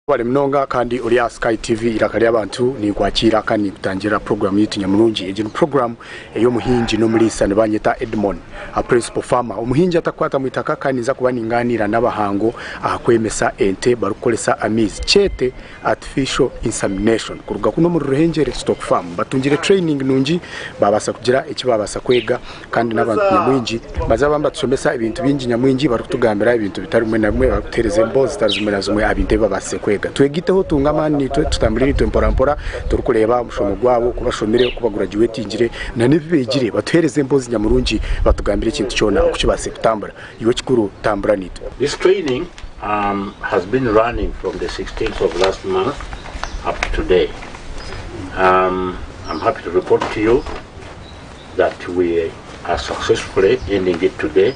Wale mnonga kandi ulia Sky TV irakali abantu ni kwakira kandi kutangira program yitu nyamulungi ejino program Omuhingi N'omuriisa ne banyeta Edmond a principal farmer Omuhingi atakwata mwitaka kandi za kubaninganira n'abahango akwemesa ente barukolesa amizi chete artificial insemination kuruga kuno mu ruhengere stock farm batungire training nungi babasa kugira ekibabasa kwega kandi n'abantu nyamwingi bazabamba tusomesa ibintu bingi nyamwingi barutugambira ibintu bitari mwe na mwe batereze mbozi tazumena zumwe abinde babase kwega twegiteho tungamani tutambirira temporampora turukureba umushomo gwabo kubashomere kuba graduatingire na nibigire batuhereze mbozi nyamurungi batugambira ikintu cyona kucibase kutambura iwe kikuru tambura nito. This training has been running from the 16th of last month up to today. I'm happy to report to you that we are successfully ending it today.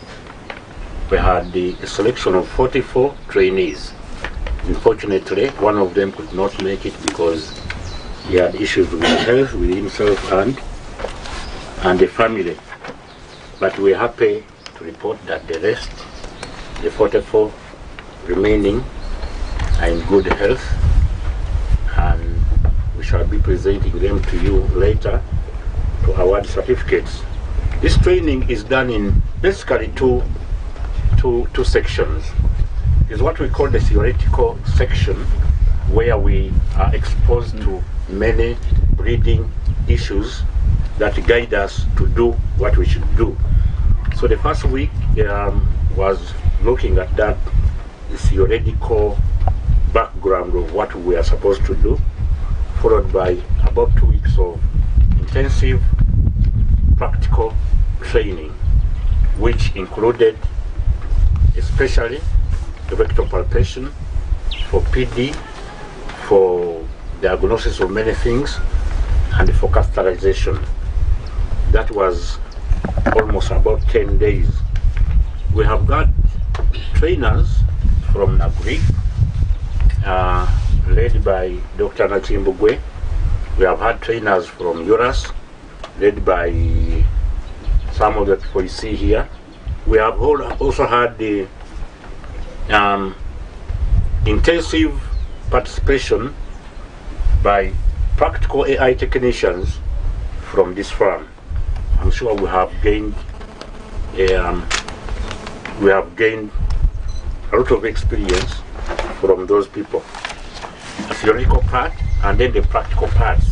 We had the selection of 44 trainees. Unfortunately, one of them could not make it because he had issues with health, with himself and the family. But we're happy to report that the rest, the 44 remaining, are in good health, and we shall be presenting them to you later to award certificates. This training is done in basically two sections. Is what we call the theoretical section, where we are exposed to many breeding issues that guide us to do what we should do. So the first week was looking at that theoretical background of what we are supposed to do, followed by about 2 weeks of intensive practical training, which included especially the rectal palpation, for PD, for diagnosis of many things, and for catheterization. That was almost about 10 days. We have got trainers from Nagri, led by Dr. Nachimbugwe. We have had trainers from Uras, led by some of the people you see here. We have also had the intensive participation by practical AI technicians from this firm. I'm sure we have gained a lot of experience from those people. The theoretical part and then the practical parts,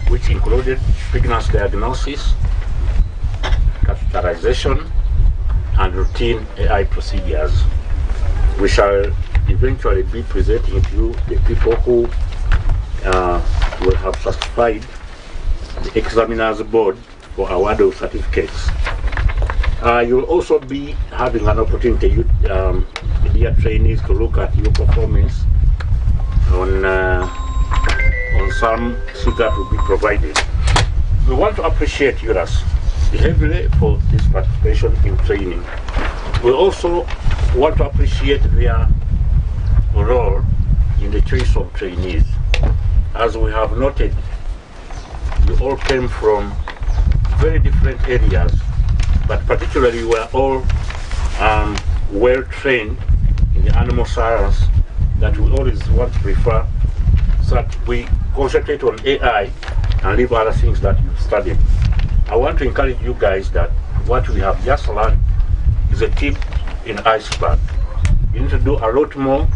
which included pregnancy diagnosis, catheterization, and routine AI procedures. We shall eventually be presenting to you the people who will have certified the examiners board for award of certificates. You'll also be having an opportunity, dear trainees, to look at your performance on some sheets that will be provided. We want to appreciate Uras heavily for this participation in training. We also want to appreciate their role in the choice of trainees. As we have noted, you all came from very different areas, but particularly we are all well trained in the animal science that we always want to prefer, so that we concentrate on AI and leave other things that you've studied. I want to encourage you guys that what we have just learned is a tip in iceberg. You need to do a lot more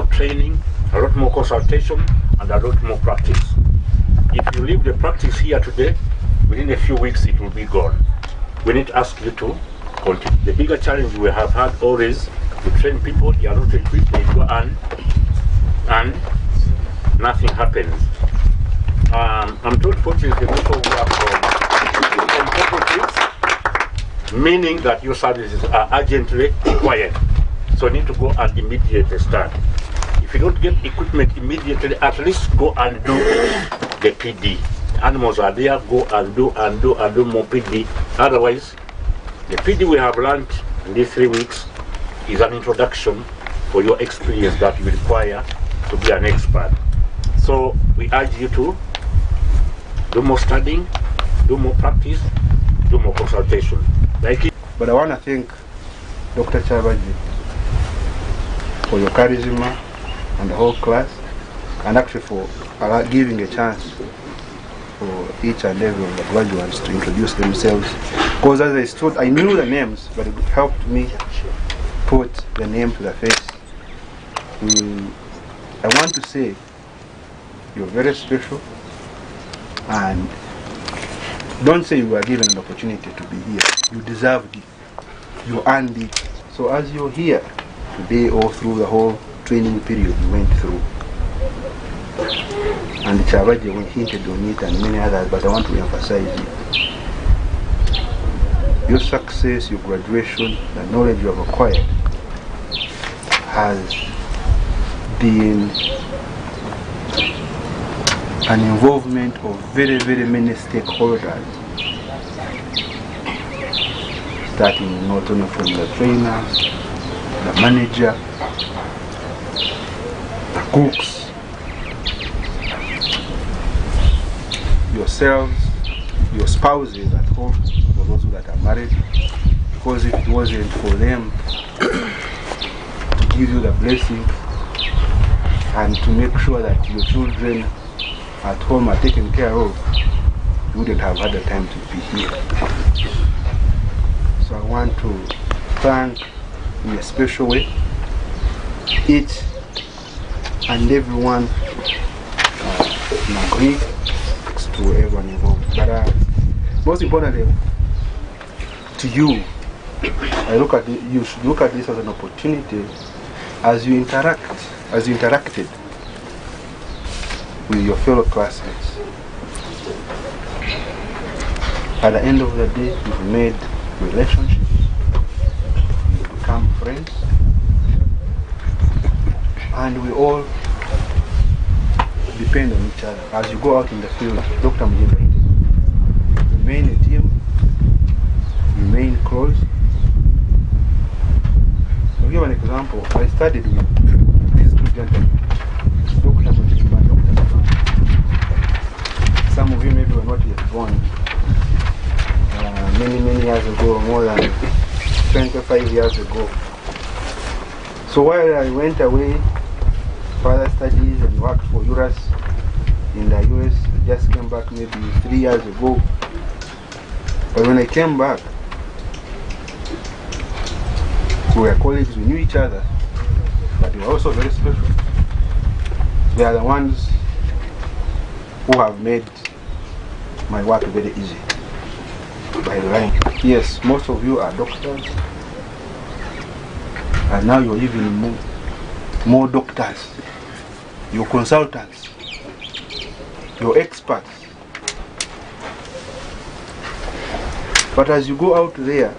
training, a lot more consultation, and a lot more practice. If you leave the practice here today, within a few weeks it will be gone. We need to ask you to continue. The bigger challenge we have had always to train people, they are not equipped, they go and nothing happens. I'm told fortunately people who are from cooperatives, meaning that your services are urgently required. So you need to go and immediately start. If you don't get equipment immediately, at least go and do the PD. Animals are there, go and do more PD. Otherwise, the PD we have learned in these 3 weeks is an introduction for your experience that you require to be an expert. So we urge you to do more studying, do more practice, do more consultation. But I want to thank Dr. Chabaji for your charisma and the whole class, and actually for giving a chance for each and every one of the graduates to introduce themselves. Because as I stood, I knew the names, but it helped me put the name to the face. I want to say you're very special, and don't say you were given an opportunity to be here. You deserved it. You earned it. So as you're here today or through the whole training period you went through, and Chabaji hinted on it and many others, but I want to emphasize it. Your success, your graduation, the knowledge you have acquired has been an involvement of very, very many stakeholders, starting not only from the trainers, the manager, the cooks, yourselves, your spouses at home, for those that are married, because if it wasn't for them to give you the blessing and to make sure that your children at home are taken care of, you wouldn't have had the time to be here. So I want to thank in a special way each and everyone in agree to everyone involved. But most importantly, to you, you should look at this as an opportunity as you interacted with your fellow classmates. At the end of the day, you've made relationships, you've become friends, and we all depend on each other. As you go out in the field, Dr. Mujimba, remain a team, remain close. I'll give an example. I studied with these two gentlemen, Dr. Mujimba and Dr. Zuku. Some of you maybe were not yet born. Many years ago, more than 25 years ago. So while I went away, further studies and worked for URAS in the US, I just came back maybe 3 years ago. But when I came back, we were colleagues, we knew each other, but they were also very special. They are the ones who have made my work very easy by relying. Yes, most of you are doctors, and now you're even more doctors, your consultants, your experts. But as you go out there,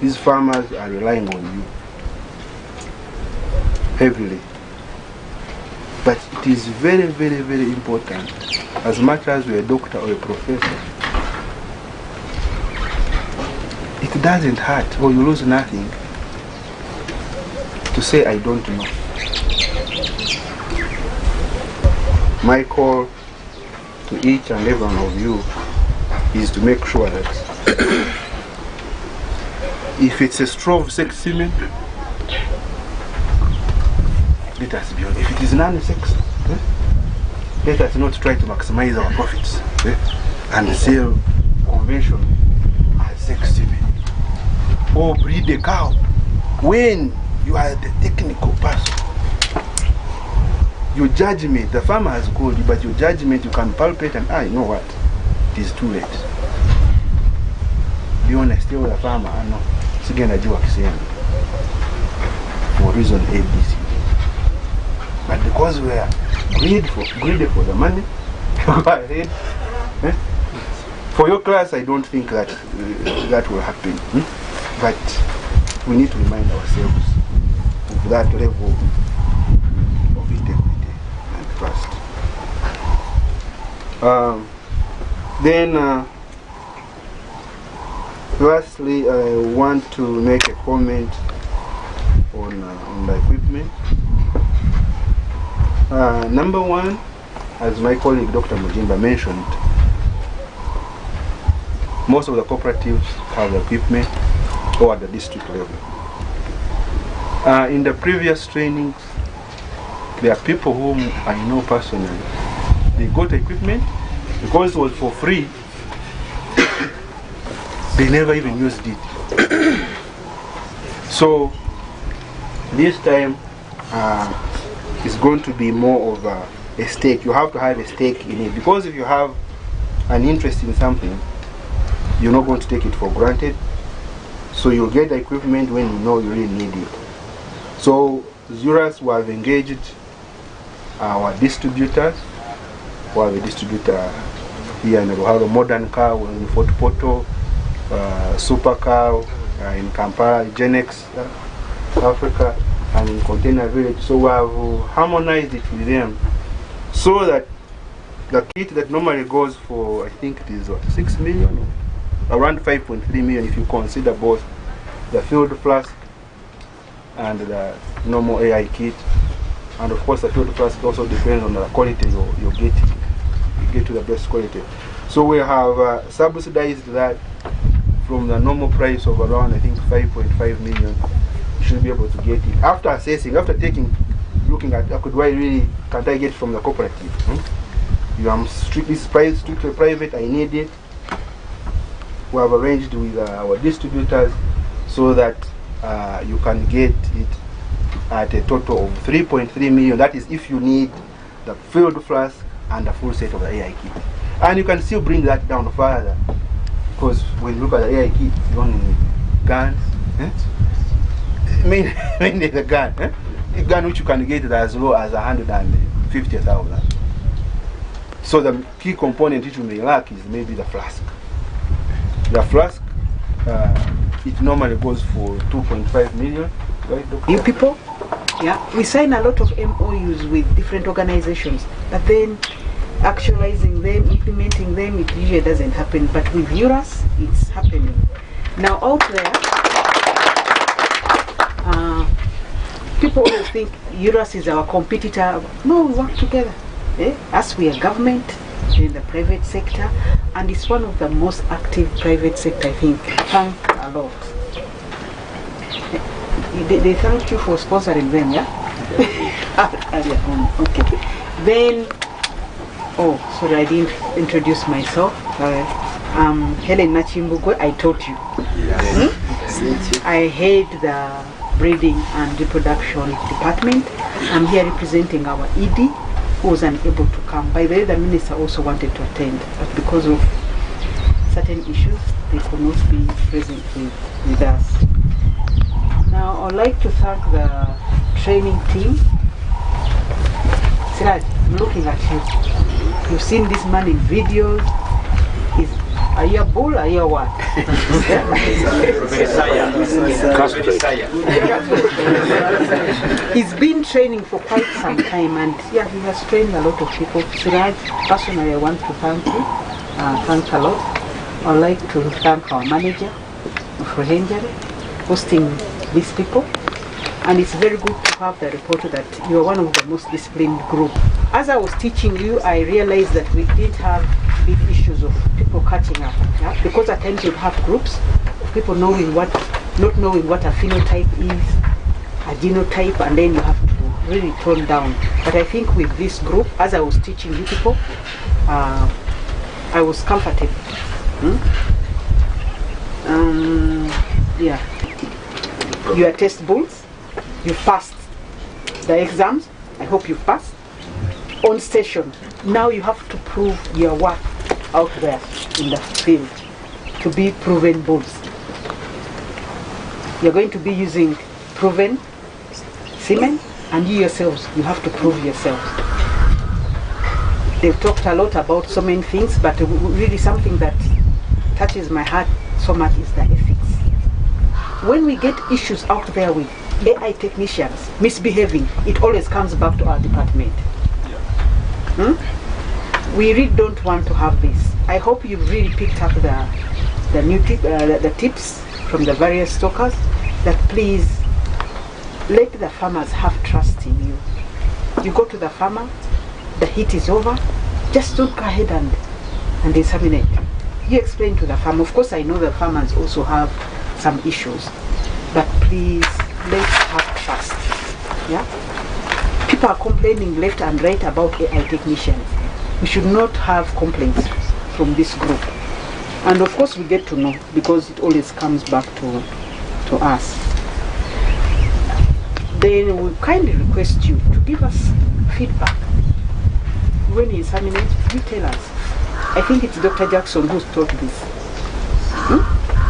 these farmers are relying on you heavily. But it is very, very, very important, as much as you're a doctor or a professor, it doesn't hurt or you lose nothing to say I don't know. My call to each and every one of you is to make sure that if it's a straw of sex semen, let us be honest. If it is non-sex, let us not try to maximize our profits and sell conventional as sex semen or breed a cow when you are the technical person. Your judgment, the farmer has called you, but your judgment you can palpate and you know what? It is too late. Be honest, tell the farmer, I know. Sigenda jua kisema for reason ABC. But because we are greedy for the money, go ahead. For your class, I don't think that that will happen. But we need to remind ourselves of that level of integrity and trust. Lastly, I want to make a comment on the equipment. Number one, as my colleague Dr. Mujimba mentioned, most of the cooperatives have equipment or at the district level. In the previous trainings, There are people whom I know personally. They got equipment because it was for free. They never even used it. So this time it's going to be more of a stake. You have to have a stake in it, because if you have an interest in something, you're not going to take it for granted. So you'll get the equipment when you know you really need it. So Zuras, who have engaged our distributors. We have a distributor here in Ruharo, Modern Car in Fort Porto, Super Car in Kampala, Genex Africa, and in Container Village. So we have harmonized it with them so that the kit that normally goes for, I think it is what, 6 million, around 5.3 million if you consider both the field flask and the normal AI kit. And of course the field flask also depends on the quality you get. You get to the best quality. So we have subsidized that from the normal price of around, I think, 5.5 million. You should be able to get it. After assessing, after looking at, can't I get it from the cooperative? You am strictly private, I need it. We have arranged with our distributors so that you can get it at a total of 3.3 million. That is if you need the field flask and the full set of the AI kit. And you can still bring that down further, because when you look at the AI kit, you only need guns, mainly the gun, a gun which you can get as low as 150,000. So the key component which you may lack is maybe the flask. The flask, it normally goes for 2.5 million. Right, you people, yeah, we sign a lot of MOUs with different organizations, but then actualizing them, implementing them, it usually doesn't happen. But with URAS, it's happening. Now out there, people always think URAS is our competitor. No, we work together. As we are government in the private sector, and it's one of the most active private sector, I think. Thank a lot. They thank you for sponsoring them, yeah? Okay. Then, oh, sorry, I didn't introduce myself. I'm Helen Nachimbugo, I told you. I head the breeding and reproduction department. I'm here representing our ED, who was unable to come. By the way, the minister also wanted to attend, but because of certain issues, they could not be present with us. Now, I'd like to thank the training team. Siraj, I'm looking at you. You've seen this man in videos. Are you a bull? Are you a what? He's been training for quite some time, and yeah, he has trained a lot of people. Siraj, personally, I want to thank you. Thank a lot. I'd like to thank our manager, Omuhingi, hosting these people. And it's very good to have the report that you are one of the most disciplined group. As I was teaching you, I realized that we did have big issues of people catching up. Yeah? Because at times you have groups of people not knowing what a phenotype is, a genotype, and then you have to really tone down. But I think with this group, as I was teaching you people, I was comfortable. Yeah. You are test bulls. You passed the exams. I hope you passed. On station, now you have to prove your work out there in the field to be proven bulls. You're going to be using proven semen, and you yourselves, you have to prove yourselves. They've talked a lot about so many things, but really something that touches my heart so much is the ethics. When we get issues out there with AI technicians misbehaving, it always comes back to our department. We really don't want to have this. I hope you've really picked up the new the tips from the various stockers, that please let the farmers have trust in you. You go to the farmer, the heat is over, just don't go ahead and inseminate. You explain to the farmer. Of course, I know the farmers also have some issues, but please, let's have trust. Yeah, people are complaining left and right about AI technicians. We should not have complaints from this group. And of course we get to know, because it always comes back to us. Then we kindly request you to give us feedback. When you examine, you tell us. I think it's Dr. Jackson who's taught this.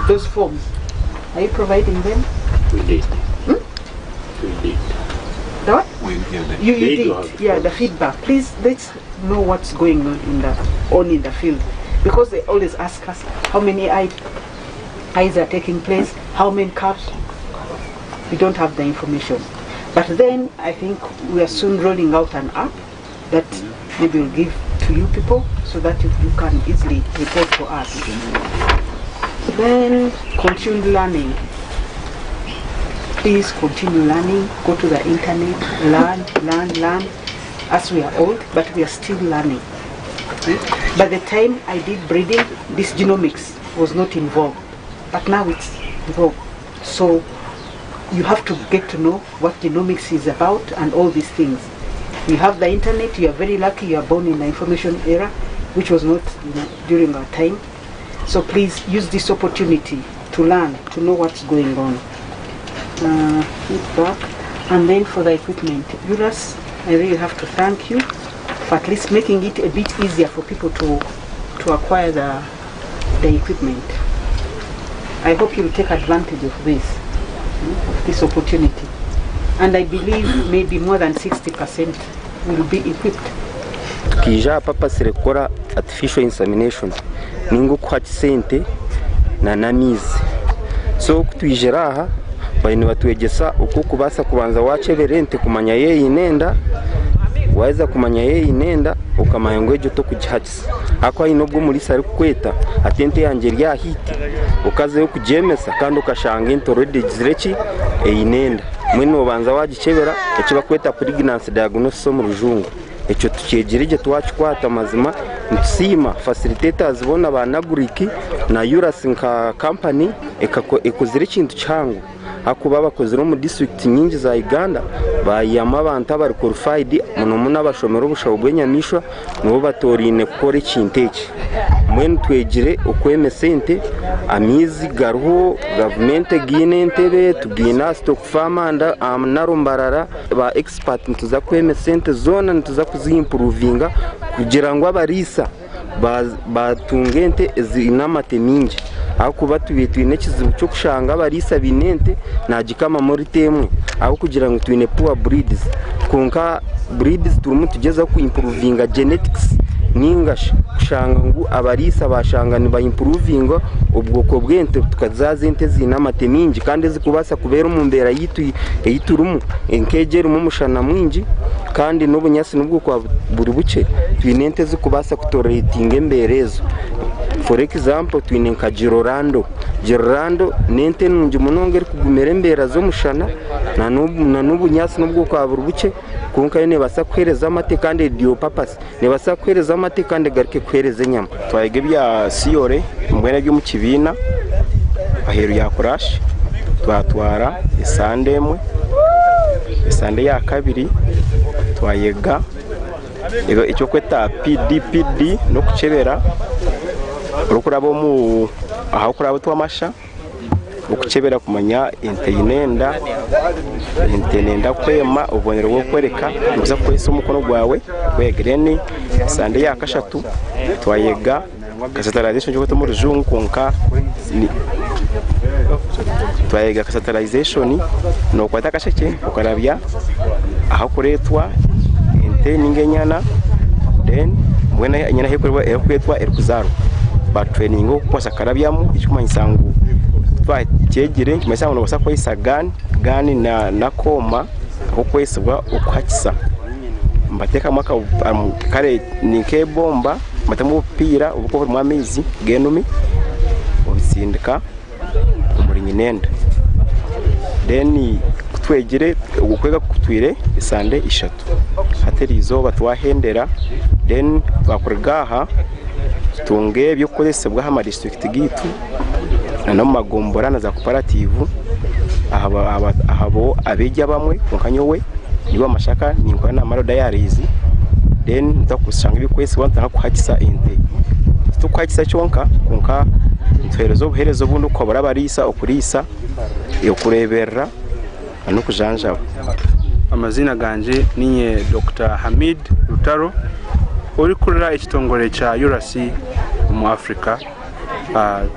Those forms, are you providing them? We did. We did. The what? We give them. You did. Yeah, the feedback. Please, let's know what's going on in the field. Because they always ask us how many eyes are taking place, how many cups. We don't have the information. But then I think we are soon rolling out an app that maybe we'll give to you people so that you can easily report for us. Then continue learning. Please continue learning. Go to the internet, learn. As we are old, but we are still learning. By the time I did breeding, this genomics was not involved, but now it's involved. So you have to get to know what genomics is about and all these things. You have the internet, you are very lucky you are born in the information era, which was not during our time. So please use this opportunity to learn, to know what's going on. Feedback. And then for the equipment, Juras, I really have to thank you for at least making it a bit easier for people to acquire the equipment. I hope you'll take advantage of this opportunity. And I believe maybe more than 60% will be equipped. Kija papa sirekora artificial insemination ningo kwa sente na namizi. So kutwijera aha bayini batwegesa uko kubasa kubanza wacheberente kumanya ye inenda waweza kumanya ye inenda ukamanya ngwejo to kujihakisa akwa inobwo muri sari kweta atente yanje rya hiti ukaze yo kujemesa kandi ukashanga intorede zireki inenda mwino banza wagichebera ecyo bakweta pregnancy diagnosis mu rujungu ecyo tukegereje twachikwata mazima nsima facilitators bona banaguriki na Juras nka company ekozire kintu cyangu akuba bakozero mu district nyingi za Uganda bayama abantu abari qualified muno n'abashomero bushaho bwenyamishwa no batorine gukora ikinteke mwene twegire ukweme sente amizi garuho government gine ntebe tugina stock farmer narumbarara ba expert ntuza kweme sente zona ntuza kuzimprovinga kugira ngo abarisa batungente zinamate mingi akuba tubitwine kizibu cyo kushanga abarisa binente najikama muri temwe aho kugira ngo twine poor breeds konka breeds turumu tugeza ku improvinga genetics ningasha kushanga ngo abarisa bashanga ni ba improvinga ubwoko bwente tukazaza ente zinamate mingi kandi zikubasa kubera mu mbera yiturumu enkegera mu mushana mwingi kandi n'ubunyasi n'ubwo kwa buri buce twinente zikubasa kutorating emberezo. For example, twine nka Girorando nente nungi munongere kugumera mbera zo mushana na n'ubunyasi n'ubwo kwa buri buce konka yene basa kwereza amate kandi dio papas ne basa kwereza amate kandi garike kwereza nyama twayege bya siyore mbwene byo mu kibina aheru ya crash twatwara isande ya kabiri twayega icyo kweta PDPD no kuchebera urukurabo mu aho kurabo twamasha ukuchebera kumanya inteinenda kwema ubonero bwo kwereka uza kwesa umukono gwawe kwegereni sande ya kashatu twayega casatalization cyo mu rujungu konka twayega casatalization no kwata kasheke ukarabya aho kuretwa ningenyana then mwena nyana hekwetwa erkuzaro ba training ngo kwasa karabyamu icyuma nsangu twa cyegire kimesango no basako isa gani na koma aho kwesibwa ukwakisa mbateka maka kare nike bomba matamu pira ubuko mu amezi genumi obisindika muri nyinenda then twegire ugukwega kutwire isande 3 hateri izoba twahendera then twakurgaha tunge byo koresebwa hama district gitu no magombora na za cooperative ahabo abejya bamwe konkanyowe niba amashaka ninkora na maro diaries then ndakusanga ibikwese wanta kuhakisa ente tukwakisa cyonka konka ntwerezo buherezo bundi uko barabarisa okurisa yo kureberera no kujanja. Amazina ganje ninye Dr. Hamid Rutaro uri kurira ekitongole cha Urasi mu Africa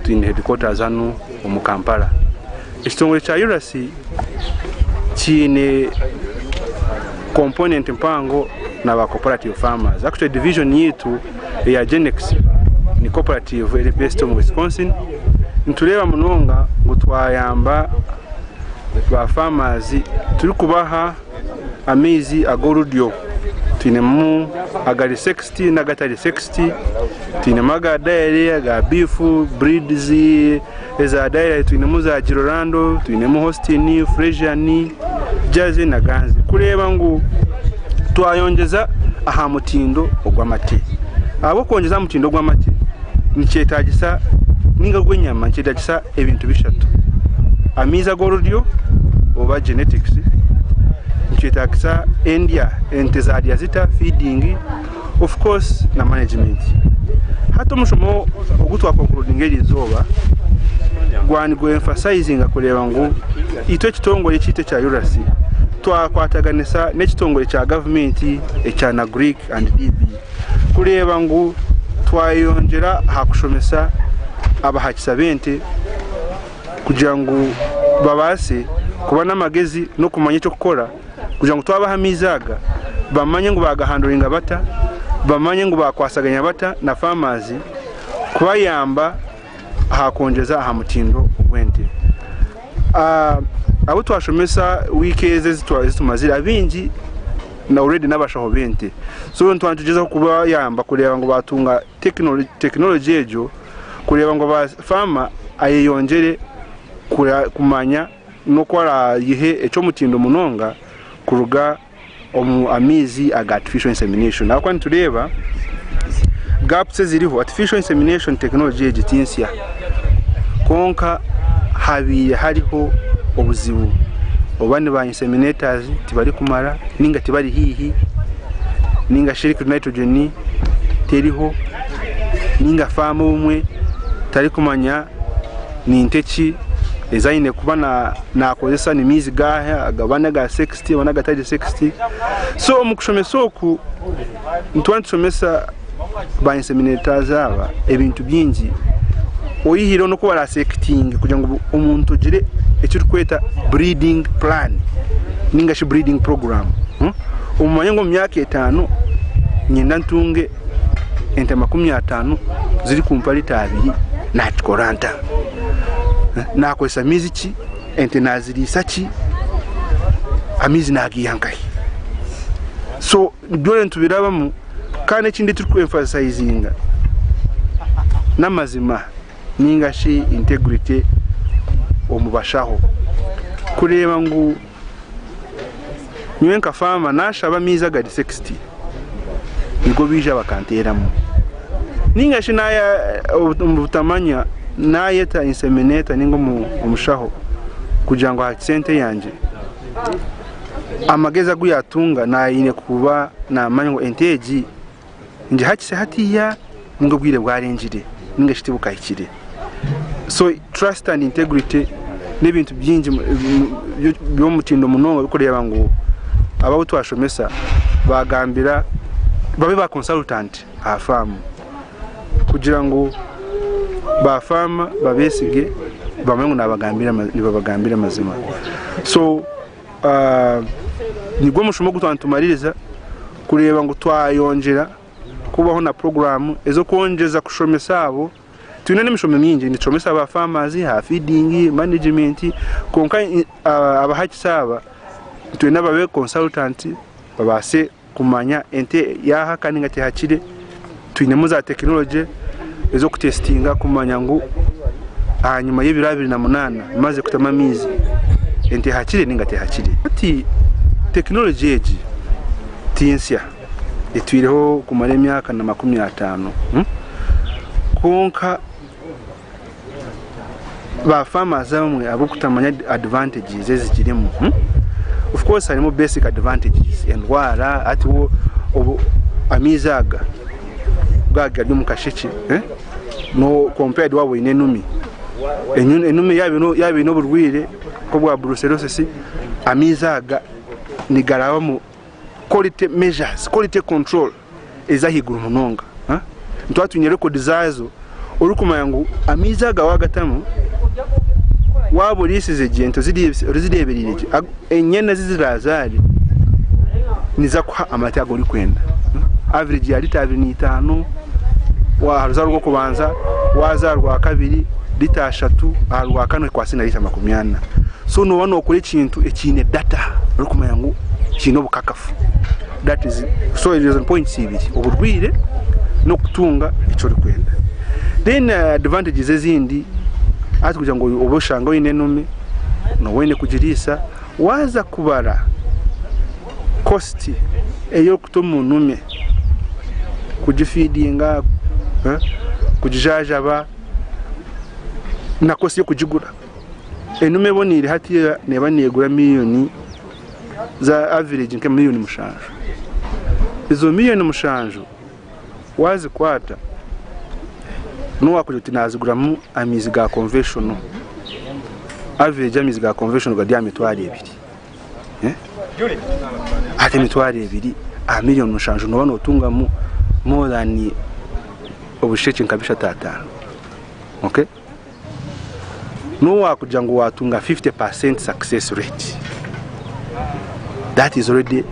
twine headquarters hano mu Kampala. Ekitongole cha Urasi kine component mpango na ba cooperative farmers. Actually division yetu ya Genex ni cooperative based on Wisconsin. Ntuleba munonga gutwayamba ba farmers turi kubaha amezi agorudio twinemu agari 60 na gatari 60 twinemaga dairy ga beef breeds eza dairy twinemu za Girolando twinemu Hostini Fresian Jazi na Ganzi kureba ngo twayongeza aha mutindo ogwamate abo kongeza mutindo ogwamate nicyetagisa ninga gwenyama cyetagisa ebintu bishatu amiza gorudio oba genetics nicyetagisa India ente za diazita feeding of course na management hato mushomo ogutwa concluding ezoba gwani go emphasizing akureba ngo ito kitongole cyite cya Urasi twakwataganisa n'ekitongole cya government ecyana Greek and DB kureba ngo twayongera hakushomesa abahakisa bente kugira ngo babase kubana amagezi no kumanya cyo gukora kugira ngo twabahamizaga bamanye ngo bagahanduringa bata bamanye ngo bakwasaganya bata na farmers kubayamba hakongeza aha mutindo gwente abo twashomesa weekends zitumazira bingi na already nabashaho bente so ntwantugeza kuba yamba kureba ngo batunga technology ejo kureba ngo ba farmer ayeyongere kumanya no kwara yihe eco mutindo munonga kuruga amizi aga artificial insemination akwa ntureba gaps ziriho artificial insemination technology ejitinsia konka hariho obuzibu obane ba inseminators tibari kumara ninga tibari hihi ninga shirika nitrogen teriho ninga famu umwe tari kumanya ni inteki ezaine kubana nakozesa ni mizi gaha agabana ga 60 wana gataje 60 so mukushomesa oku ntwantusomesa ba inseminators aba ebintu byingi oyihiro no kuba secting kugira ngo umuntu gire icyo tweta breeding plan ninga shi breeding program umanye ngo myaka 5 nyenda ntunge ente 50 ziri kumpali tabiri na tkoranta nakozesa miziki ente nazirisa ki amizi nagiyankai so dole ntubirabamu kandi kindi turi ku emphasizing namazima ninga shi integrity omubashaho kureba ngo nyenka farmer nashaba miza gadi 60 nigo bija bakanteramo ninga shi naya obutamanya nayeta inseminator ningo omushaho kugira ngo hakisente yanje amageza guyatunga nayine kuba namanya ngo enteji nje hakise hatiya ningo bwire bwarenjire ninga shitibuka ikire so trust and integrity n'ibintu byinji byo mutindo munonga bikorera ngo abo twashomesa bagambira babe ba consultant a farm kugira ngo ba farm babesige bamenye nabagambira mazima so nigwo mushomo gutwantumaririza kureba ngo twayongera kubaho na program ezo konjeza kushomesa abo tuna n'imishome myingi ni chomesa ba farmers ha feeding management konka abahakisaba tuna babe consultant babase kumanya ente yaha kandi ngati hakire twinemu za technology ezo kutestinga kumanya ngo hanyuma y'ibiro 28 maze kutama mizi ente hakire ningati hakire ati technology eji tinsia etwireho kumara emyaka na 50 konka ba farmers bamwe abo kutamanya advantages ezikirimo of course harimo basic advantages endwara ati wo obu amizaga gaga ryo mukashiki no compared wabo inenumi enumi yabe no burwire ko bwa brucellosis amizaga ni garawa mu quality measures quality control ezahiguru munonga ntwatunyere record zazo urukuma ngo amizaga wagatamu wabo lisize gento zideberire enyene zizirazari niza kwa amatago uri kwenda average ya lita 25 wa ruzarwo kubanza wazarwa kabiri lita 3 arwa kane kwa sina lita 80 so no wano kuri kintu ekine data urukuma yangu kino bukakafu that is so it is point cibiri uburwire no kutunga ico uri kwenda then advantages ezindi ati kugira ngo uboshanga w'inenumi no wene kugirisa waza kubara cost eyo kutuma unume kugifeedinga kujijajaba na cost yo kujigura enume bonire hati neba negura miliyoni za average nke miliyoni mushanju izo miliyoni mushanju wazi kwata no wakujuti naziguramu amizi ga conventional average amizi ga conventional ga diametwari 2 ati mitwari 2 a million mushanju no bano utungamu more than obusheke nkabisha 5 okay no wakuja ngo watunga 50% success rate that is already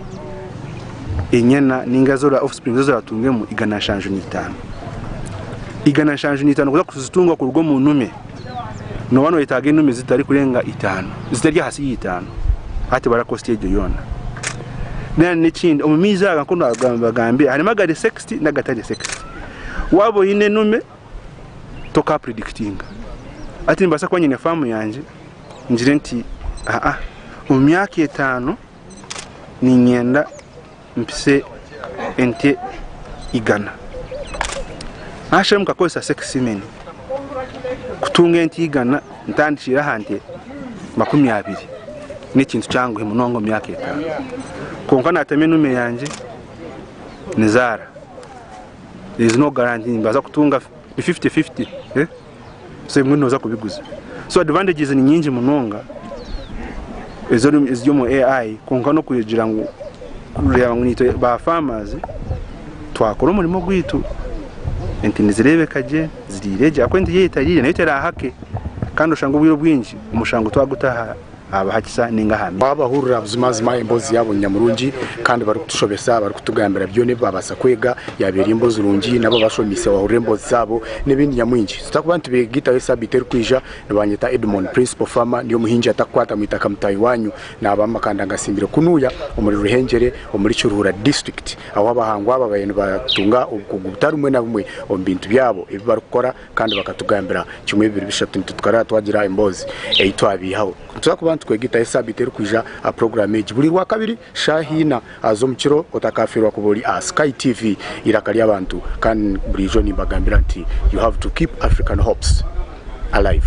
enyana ningazora offspring zo zatungemu igana shanju ni 5 igana shanju ni 5 kuza kuzitungwa ku rugo mu nume no wano itage nume zitari kurenga 5 zitari hasi 5 ati bara cost ejo yona nani n'ikindi umumiza gakondo agambye hari magari 60 na gatari 60 wabo ine nume toka predicting ati mbasa kwa nyine famu yanje njire nti mu myaka 5 ni nyenda mpise ente igana ashe mukakosa 6 men kutunga ente igana ntandikira hante 20 n'ikintu cyangu himunongo myaka 5 konka natame nume yanje nizara there is no guarantee mbaza kutunga 50-50 so imwe noza kubiguza so advantages ni nyingi munonga ezo mu AI konka no kugira ngo kureba nito ba farmers twakora umurimo gwitu enti nizirebe kaje zirireje akwenti yetarire nayo terahake kandi ushanga ubwiro bwinji umushango twagutaha abahakisa ninga hami babahurura buzimazima imbozi yabo nyamurungi kandi bari kutushobesa bari kutugambira byo ne babasa kwega yabera imbozi urungi nabo bashomise wahurire imbozi zabo n'ibindi nyamwinji tutakubantu begita wesa biter kwija nabanyeta Edmond principal farmer niyo muhinji atakwata mwitaka mtayiwanyu nabamakanda ngasimbire kunuya umuri ruhengere umuri cyuruhura district aho abahangwa ababayene batunga ubukugutari na bumwe ombintu byabo ibi barukora kandi bakatugambira kimwe 2 tukara twagira imbozi eitwabihaho tutakubantu kwegita esa biter kwija a programme buri wa kabiri shahina azo mukiro otakafirwa kuburi a Sky TV irakali abantu kandi burijo ni bagambira nti you have to keep African hopes alive.